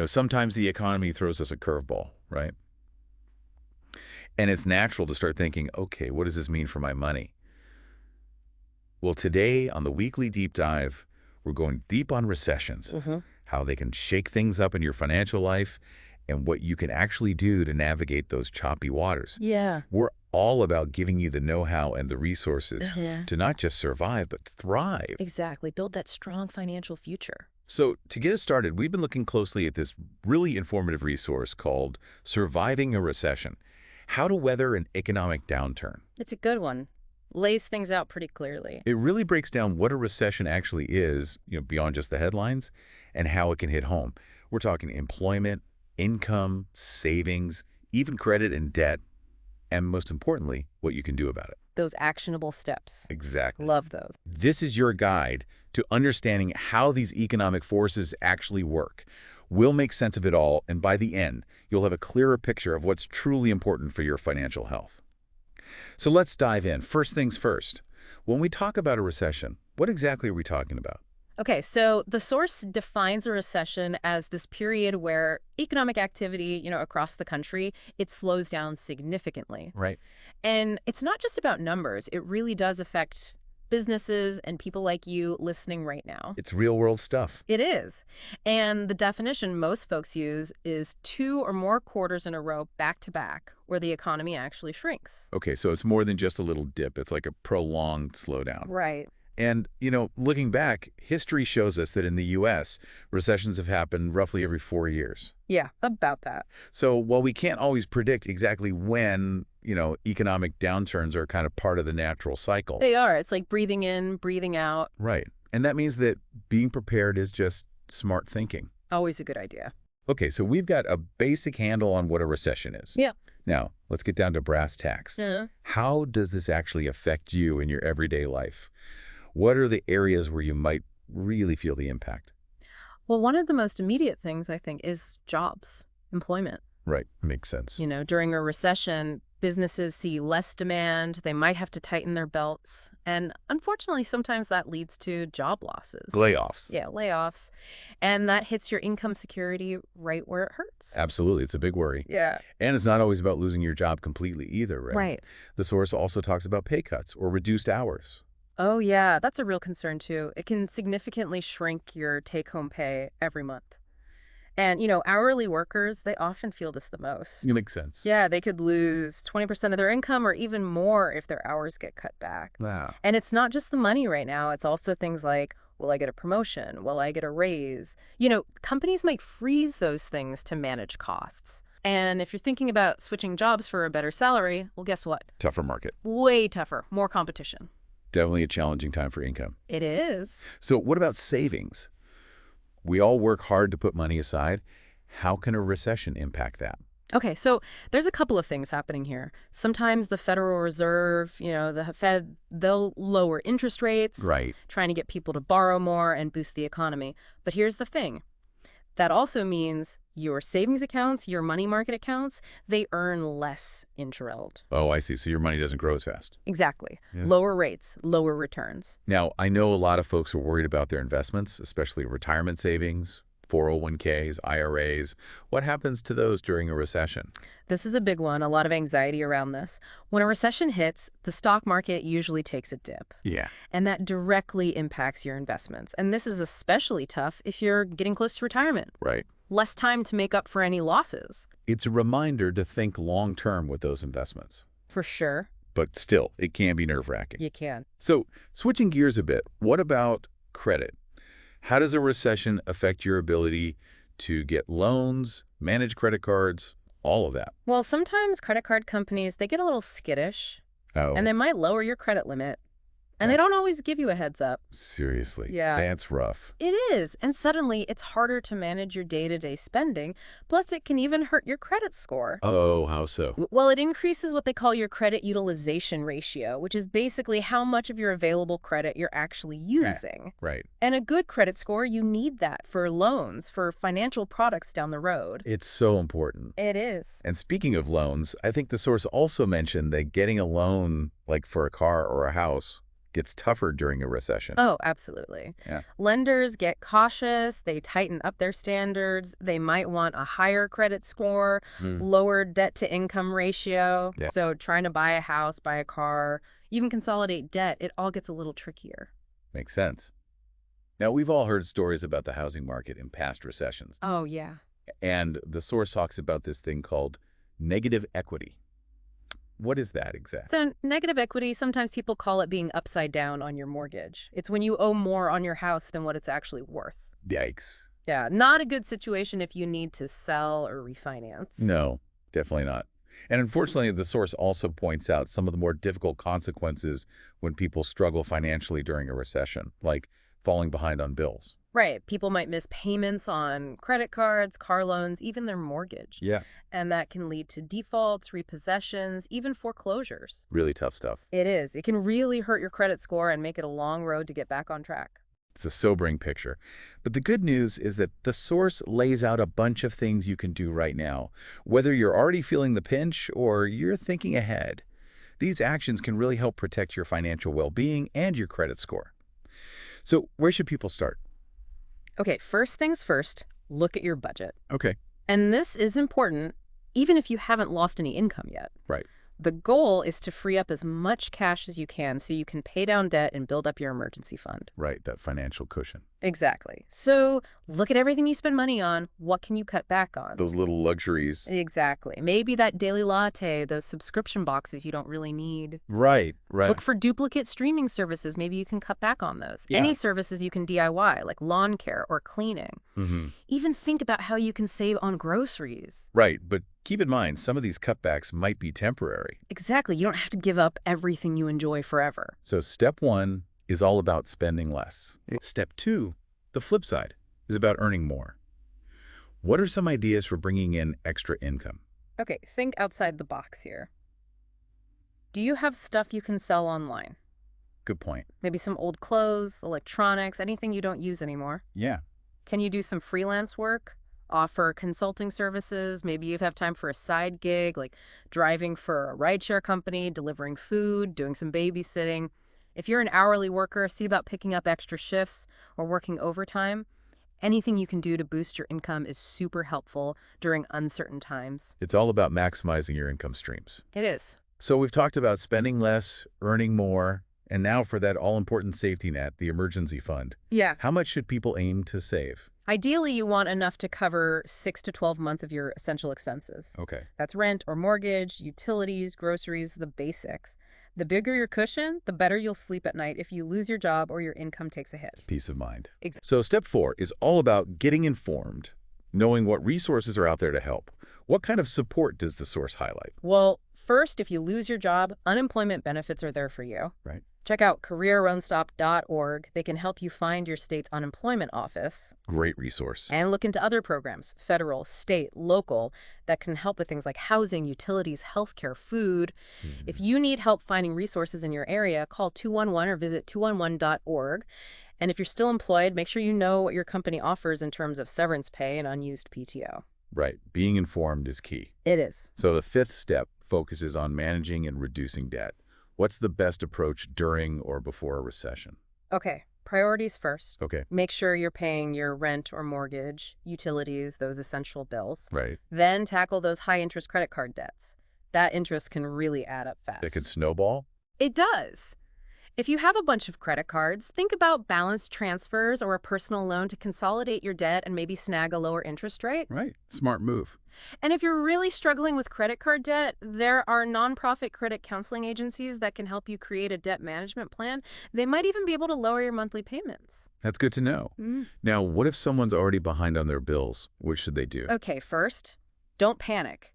Sometimes the economy throws us a curveball, right? And it's natural to start thinking, okay, what does this mean for my money? Well, today on the weekly deep dive, we're going deep on recessions, how they can shake things up in your financial life, and what you can actually do to navigate those choppy waters. Yeah. We're all about giving you the know-how and the resources Yeah. to not just survive, but thrive. Exactly. Build that strong financial future. So to get us started, we've been looking closely at this really informative resource called Surviving a Recession: How to Weather an Economic Downturn. It's a good one. Lays things out pretty clearly. It really breaks down what a recession actually is, beyond just the headlines, and how it can hit home. We're talking employment, income, savings, even credit and debt, and most importantly, what you can do about it. Those actionable steps. Exactly. Love those. This is your guide to understanding how these economic forces actually work. We'll make sense of it all, and by the end, you'll have a clearer picture of what's truly important for your financial health. So let's dive in. First things first. When we talk about a recession, what exactly are we talking about? Okay, so the source defines a recession as this period where economic activity, across the country, it slows down significantly. Right. And it's not just about numbers. It really does affect businesses and people like you listening right now. It's real-world stuff. It is. And the definition most folks use is 2 or more quarters in a row back to back where the economy actually shrinks. Okay, so it's more than just a little dip. It's like a prolonged slowdown. Right. And, looking back, history shows us that in the U.S., recessions have happened roughly every 4 years. Yeah, about that. So while we can't always predict exactly when, economic downturns are kind of part of the natural cycle. They are. It's like breathing in, breathing out. Right. And that means that being prepared is just smart thinking. Always a good idea. Okay, so we've got a basic handle on what a recession is. Yeah. Now, let's get down to brass tacks. How does this actually affect you in your everyday life? What are the areas where you might really feel the impact? Well, one of the most immediate things, I think, is jobs, employment. Right. Makes sense. During a recession, businesses see less demand. They might have to tighten their belts. And unfortunately, sometimes that leads to job losses. Layoffs. Yeah, layoffs. And that hits your income security right where it hurts. Absolutely. It's a big worry. Yeah. And it's not always about losing your job completely either, right? Right. The source also talks about pay cuts or reduced hours. Oh, yeah, that's a real concern, too. It can significantly shrink your take-home pay every month. And, hourly workers, they often feel this the most. It makes sense. Yeah, they could lose 20% of their income or even more if their hours get cut back. Wow. And it's not just the money right now. It's also things like, will I get a promotion? Will I get a raise? Companies might freeze those things to manage costs. And if you're thinking about switching jobs for a better salary, well, guess what? Tougher market. Way tougher, more competition. Definitely a challenging time for income. It is. So what about savings? We all work hard to put money aside. How can a recession impact that? Okay, so there's a couple of things happening here. Sometimes the Federal Reserve, the Fed, they'll lower interest rates, Right. trying to get people to borrow more and boost the economy. But here's the thing. That also means your savings accounts, your money market accounts, they earn less interest. Oh, I see. So your money doesn't grow as fast. Exactly. Yeah. Lower rates, lower returns. Now, I know a lot of folks are worried about their investments, especially retirement savings, 401ks, IRAs. What happens to those during a recession? This is a big one, a lot of anxiety around this. When a recession hits, the stock market usually takes a dip. Yeah. And that directly impacts your investments. And this is especially tough if you're getting close to retirement. Right. Less time to make up for any losses. It's a reminder to think long-term with those investments. For sure. But still, it can be nerve-wracking. You can. So, switching gears a bit, what about credit? How does a recession affect your ability to get loans, manage credit cards, all of that? Well, sometimes credit card companies, they get a little skittish. Oh, And they might lower your credit limit. And they don't always give you a heads up. seriously. Yeah. That's rough. It is. And suddenly, it's harder to manage your day-to-day spending. Plus, it can even hurt your credit score. Oh, how so? Well, it increases what they call your credit utilization ratio, which is basically how much of your available credit you're actually using. Right. And a good credit score, you need that for loans, for financial products down the road. It's so important. It is. And speaking of loans, I think the source also mentioned that getting a loan, like for a car or a house, gets tougher during a recession. Oh, absolutely. Yeah. Lenders get cautious, they tighten up their standards, they might want a higher credit score, Mm. lower debt-to-income ratio. Yeah. So trying to buy a house, buy a car, even consolidate debt, it all gets a little trickier. Makes sense. Now, we've all heard stories about the housing market in past recessions, Oh, yeah. and the source talks about this thing called negative equity. What is that exactly? So negative equity, sometimes people call it being upside down on your mortgage. It's when you owe more on your house than what it's actually worth. Yikes. Yeah, not a good situation if you need to sell or refinance. No, definitely not. And unfortunately, the source also points out some of the more difficult consequences when people struggle financially during a recession, like falling behind on bills. Right. People might miss payments on credit cards, car loans, even their mortgage. Yeah. And that can lead to defaults, repossessions, even foreclosures. Really tough stuff. It is. It can really hurt your credit score and make it a long road to get back on track. It's a sobering picture. But the good news is that the source lays out a bunch of things you can do right now, whether you're already feeling the pinch or you're thinking ahead. These actions can really help protect your financial well-being and your credit score. So where should people start? Okay, first things first, look at your budget. Okay. And this is important even if you haven't lost any income yet. Right. The goal is to free up as much cash as you can so you can pay down debt and build up your emergency fund. Right, that financial cushion. Exactly. So look at everything you spend money on. What can you cut back on? Those little luxuries. Exactly. Maybe that daily latte, those subscription boxes you don't really need. Right, right. Look for duplicate streaming services. Maybe you can cut back on those. Yeah. Any services you can DIY, like lawn care or cleaning. Mm-hmm. Even think about how you can save on groceries. Right, but keep in mind, some of these cutbacks might be temporary. Exactly. You don't have to give up everything you enjoy forever. So step one is all about spending less. Step two, the flip side, is about earning more. What are some ideas for bringing in extra income? Okay, think outside the box here. Do you have stuff you can sell online? Good point. Maybe some old clothes, electronics, anything you don't use anymore. Yeah. Can you do some freelance work? Offer consulting services? Maybe you have time for a side gig, like driving for a rideshare company, delivering food, doing some babysitting. If you're an hourly worker, see about picking up extra shifts or working overtime. Anything you can do to boost your income is super helpful during uncertain times. It's all about maximizing your income streams. It is. So we've talked about spending less, earning more, and now for that all-important safety net, the emergency fund. Yeah. How much should people aim to save? Ideally, you want enough to cover 6 to 12 months of your essential expenses. Okay. That's rent or mortgage, utilities, groceries, the basics. The bigger your cushion, the better you'll sleep at night if you lose your job or your income takes a hit. Peace of mind. Exactly. So step four is all about getting informed, knowing what resources are out there to help. What kind of support does the source highlight? Well, first, if you lose your job, unemployment benefits are there for you. Right. Check out careerunstop.org. They can help you find your state's unemployment office. Great resource. And look into other programs, federal, state, local, that can help with things like housing, utilities, healthcare, food. If you need help finding resources in your area, call 211 or visit 211.org. And if you're still employed, make sure you know what your company offers in terms of severance pay and unused PTO. Right. Being informed is key. It is. So the fifth step focuses on managing and reducing debt. What's the best approach during or before a recession? Okay, priorities first. Okay. Make sure you're paying your rent or mortgage, utilities, those essential bills. Right. Then tackle those high-interest credit card debts. That interest can really add up fast. That could snowball? It does. If you have a bunch of credit cards, think about balance transfers or a personal loan to consolidate your debt and maybe snag a lower interest rate. Right. Smart move. And if you're really struggling with credit card debt, there are nonprofit credit counseling agencies that can help you create a debt management plan. They might even be able to lower your monthly payments. That's good to know. Now, what if someone's already behind on their bills? What should they do? Okay, first, don't panic.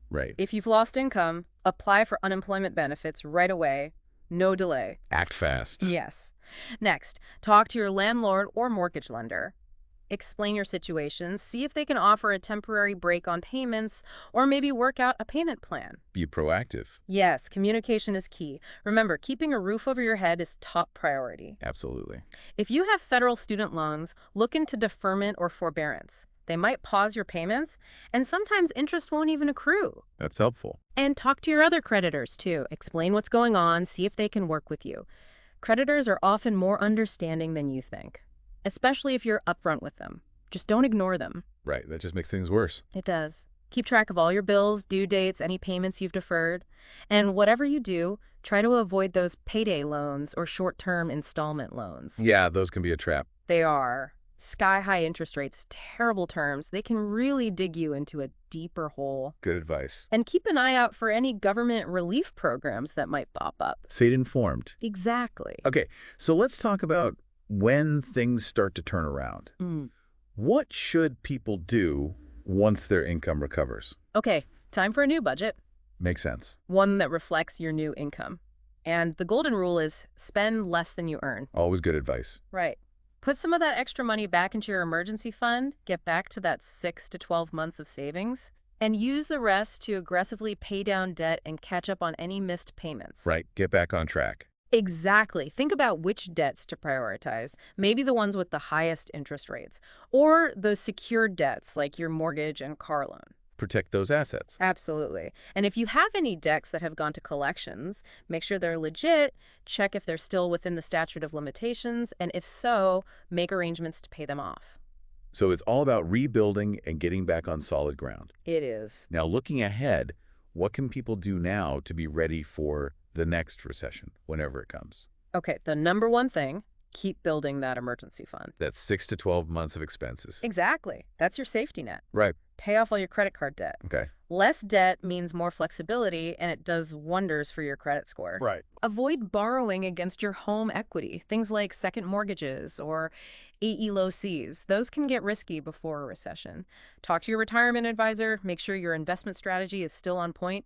Right. If you've lost income, apply for unemployment benefits right away. No delay. Act fast. Yes. Next, talk to your landlord or mortgage lender. Explain your situation, see if they can offer a temporary break on payments, or maybe work out a payment plan. Be proactive. Yes, communication is key. Remember, keeping a roof over your head is top priority. Absolutely. If you have federal student loans, look into deferment or forbearance. They might pause your payments, and sometimes interest won't even accrue. That's helpful. And talk to your other creditors, too. Explain what's going on, see if they can work with you. Creditors are often more understanding than you think, especially if you're upfront with them. Just don't ignore them. Right, that just makes things worse. It does. Keep track of all your bills, due dates, any payments you've deferred. And whatever you do, try to avoid those payday loans or short-term installment loans. Yeah, those can be a trap. They are. Sky-high interest rates, terrible terms. They can really dig you into a deeper hole. Good advice. And keep an eye out for any government relief programs that might pop up. Stay informed. Exactly. Okay, so let's talk about when things start to turn around. What should people do once their income recovers? Okay, time for a new budget. Makes sense. One that reflects your new income. And the golden rule is spend less than you earn. Always good advice. Right. Put some of that extra money back into your emergency fund, get back to that 6 to 12 months of savings, and use the rest to aggressively pay down debt and catch up on any missed payments. Right, get back on track. Exactly. Think about which debts to prioritize. Maybe the ones with the highest interest rates, or those secured debts like your mortgage and car loan. Protect those assets. Absolutely. And if you have any debts that have gone to collections, make sure they're legit, check if they're still within the statute of limitations, and if so, make arrangements to pay them off. So it's all about rebuilding and getting back on solid ground. It is. Now, looking ahead, what can people do now to be ready for the next recession, whenever it comes? Okay, the number one thing, keep building that emergency fund. That's 6 to 12 months of expenses. Exactly. That's your safety net. Right. Pay off all your credit card debt. Okay. Less debt means more flexibility, and it does wonders for your credit score. Right. Avoid borrowing against your home equity, things like second mortgages or AE low Cs. Those can get risky before a recession. Talk to your retirement advisor, make sure your investment strategy is still on point.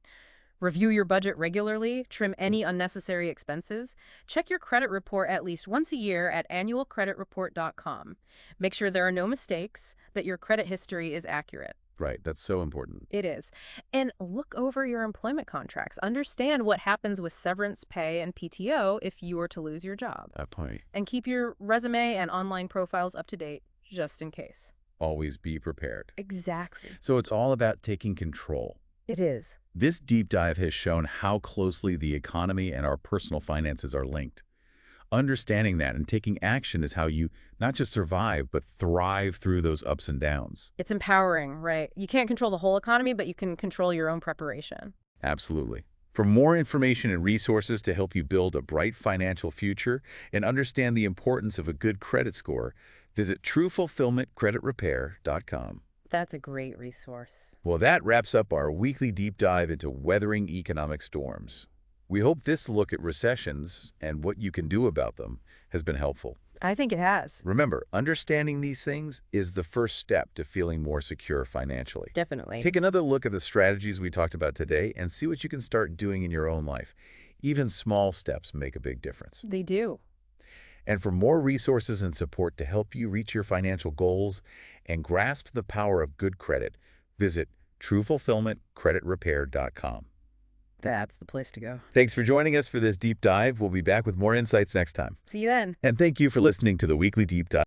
Review your budget regularly, trim any unnecessary expenses. Check your credit report at least once a year at annualcreditreport.com. Make sure there are no mistakes, that your credit history is accurate. Right, that's so important. It is. And look over your employment contracts. Understand what happens with severance pay and PTO if you were to lose your job. That point. And keep your resume and online profiles up to date, just in case. Always be prepared. Exactly. So it's all about taking control. It is. This deep dive has shown how closely the economy and our personal finances are linked. Understanding that and taking action is how you not just survive, but thrive through those ups and downs. It's empowering, right? You can't control the whole economy, but you can control your own preparation. Absolutely. For more information and resources to help you build a bright financial future and understand the importance of a good credit score, visit truefulfillmentcreditrepair.com. That's a great resource. Well, that wraps up our weekly deep dive into weathering economic storms. We hope this look at recessions and what you can do about them has been helpful. I think it has. Remember, understanding these things is the first step to feeling more secure financially. Definitely. Take another look at the strategies we talked about today and see what you can start doing in your own life. Even small steps make a big difference. They do. And for more resources and support to help you reach your financial goals and grasp the power of good credit, visit truefulfillmentcreditrepair.com. That's the place to go. Thanks for joining us for this deep dive. We'll be back with more insights next time. See you then. And thank you for listening to the Weekly Deep Dive.